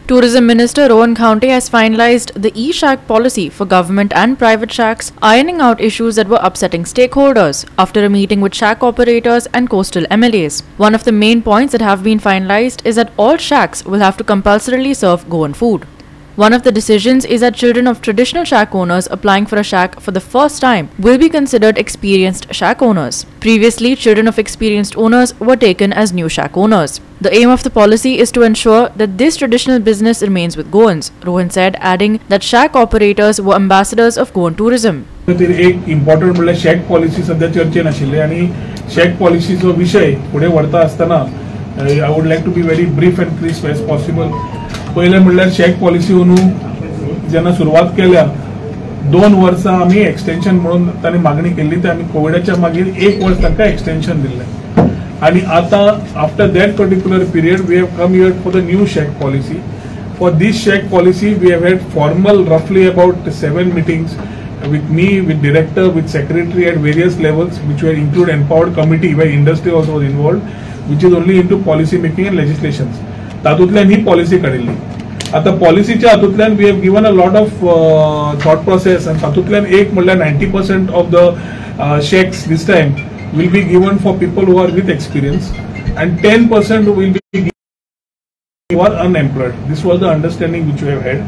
Tourism Minister Goan Khaunte has finalized the e-shack policy for government and private shacks, ironing out issues that were upsetting stakeholders after a meeting with shack operators and coastal MLAs. One of the main points that have been finalized is that all shacks will have to compulsorily serve Goan food. One of the decisions is that children of traditional shack owners applying for a shack for the first time will be considered experienced shack owners. Previously, children of experienced owners were taken as new shack owners. The aim of the policy is to ensure that this traditional business remains with Goans, Rohan said, adding that shack operators were ambassadors of Goan tourism. एक important म्हणजे shack policy सध्या चर्चेन आशिल्ले आणि shack पॉलिसीचो विषय पुढे व्हरता आसतना I would like to be very brief and crisp as possible. पहिले म्हणल्यार शॅक पॉलिसी म्हणून जेन्ना सुरवात केल्या 2 वर्सां आमी एक्सटेंशन म्हणून तांणी मागणी केल्ली ते आमी कोविडाच्या मागीर 1 वर्स तांकां एक्सटेंशन दिल्लें आणि आता after that particular period we have come here for the new shack policy. For this shack policy we have had formal रफली about 7 meetings with me, with director, with secretary at various levels, which were include empowered committee where industry also was involved, which is only into policy making and legislations. तातूंतल्यान ही policy काडिल्ली. आता पॉलिसीच्या हातूंतल्यान we have given a lot of thought process आणि तातूंतल्यान एक म्हणल्यार 90% of the shacks this time will be given for people who are with experience and 10% will be given who are unemployed. This was the understanding which we have had.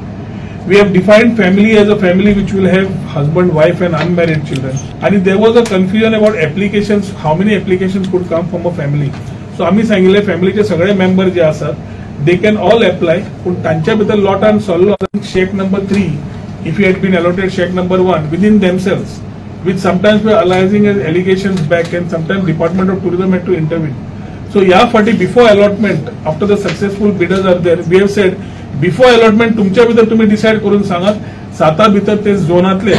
We have defined family as a family which will have husband, wife and unmarried children. And there was a confusion about applications, how many applications could come from a family. So आम्ही सांगितले फॅमिलीचे सगळे member जे आसात they can all apply, पण तांच्या भितर लॉटान सल्लो shake number 3 if you had been allotted shake number 1 within themselves, which sometimes were arising as allegations back and sometimes Department of Tourism had to intervene. So या फाटी before allotment, after the successful bidders are there, we have said before allotment तुमच्या भितर तुम्ही decide करून सांगात 7 भितर ते झोनातले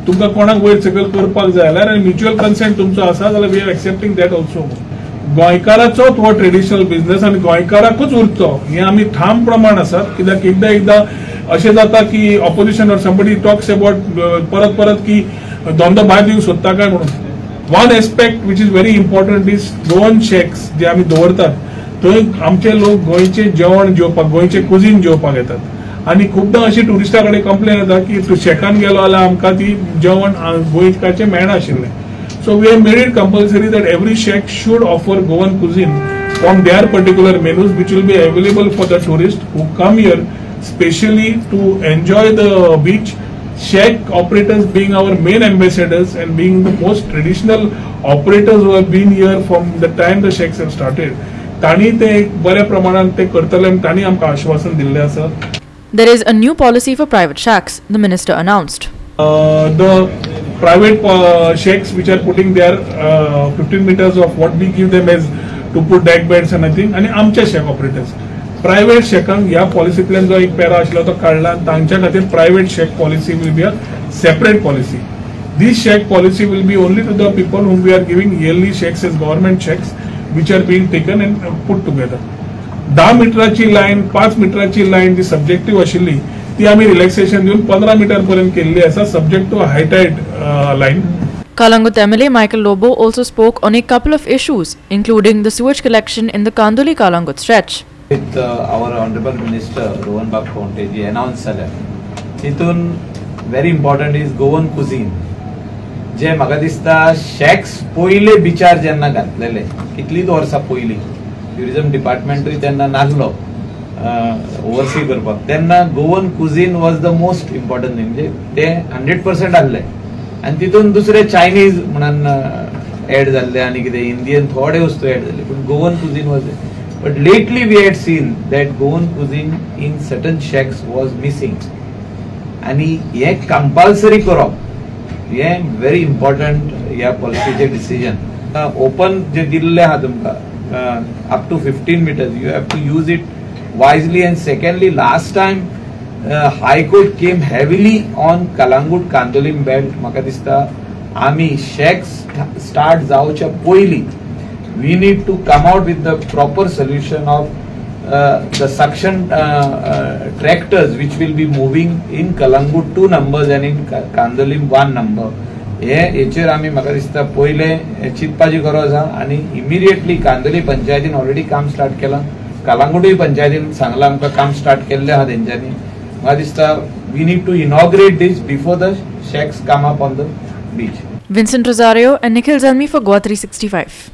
तुमका कोणाक वयर सकयल करपाक जाय जाल्यार आनी म्युच्युअल कन्सेंट तुमचो आसा जाल्यार we are accepting that also. गोंयकाराचोच हो ट्रेडिशनल बिझनेस आणि गोंयकाराकूच उरचो हे आमी ठाम प्रमाण आसात. कित्याक एकदा अशें जाता की opposition or somebody talks about परत की धंदो भायर दिवंक सोदता काय म्हणून. One aspect which is very important is Goan shacks जे आमी दवरतात थंय आमचे लोक गोंयचे जेवण जेवपाक गोंयचे कुझीन जेवपाक येतात आणि खूबदां अशी टुरिस्टा कडेन कंप्लेन येता की शॅकान गेलो जाल्यार आमकां ती जेवण गोंयकाचें मेळना आशिल्लें. So we have made it compulsory that every shack should offer Goan cuisine from their particular menus, which will be available for the tourists who come here specially to enjoy the beach. Shack operators being our main ambassadors and being the most traditional operators who have been here from the time the shacks have started. ताणी ते बऱ्या प्रमाणात ते करतले आनी ताणी आमकां आश्वासन दिल्लें आसा. There is a new policy for private shacks, the minister announced. The private shacks which are putting their 15 meters of what we give them as to put deck beds and everything and आमचे shack operators private shackank ह्या पॉलिसींतल्यान जो एक para आशिल्लो तो काढला तांच्या खातीर private shack policy will be a separate policy. This shack policy will be only to the people whom we are giving yearly shacks as government shacks which are being taken and put together. 10 मीटराची line 5 मीटराची line जी subjective आशिल्ली ती आम्ही relaxation देऊन 15 metre पर्यंत केलेली असा subject to high tide line. Kalangut MLA Michael Lobo also spoke on a couple of issues, including the sewage collection in the Kanduli-Kalangut stretch. With our Honorable Minister Goan Shack Policy ji announced झाल्या तितून very important is Goan cuisine. जे म्हाका दिसता shacks पयले बिचार जेन्ना घातलेले कितलीच वर्सां पयलीं ट्युरिझम डिपार्टमेंटूय तेन्ना नासलो ओवरसी करपाक तेन्ना Goan cuisine was the most important thing. म्हणजे ते 100% आसले आनी तितून दुसरे चायनीज म्हणून एड जाल्ले आनी कितें इंडियन थोडे वस्तू एड जाल्ले पूण Goan cuisine was. But lately we had seen that Goan cuisine in certain shacks was missing आनी हे कंपल्सरी करप हे व्हेरी इम्पॉर्टंट ह्या पॉलिसीचे डिसिजन. ओपन जे दिल्ले आहा तुमकां up to 15 meters you have to use it wisely. And secondly, last time High Court came heavily on Kalangut Kandolim belt. म्हाका दिसता आमी shacks start जावच्या पयली we need to come out with the proper solution of the suction tractors which will be moving in Kalangut 2 numbers and in Kandolim 1 number. हेचेर आमी म्हाका दिसता पयले चिंतपाची गरज आहा आनी इमिडिएटली कांदोली पंचायतीन ऑलरेडी काम स्टार्ट केलां. कलांगुटूय पंचायतीन सांगला आमकां काम स्टार्ट केल्लें आहा तेंच्यांनी. म्हाका दिसता we need to inaugurate these before the shacks come up on the beach. Vincent Rosario and Nikhil Zalmi for GOA365.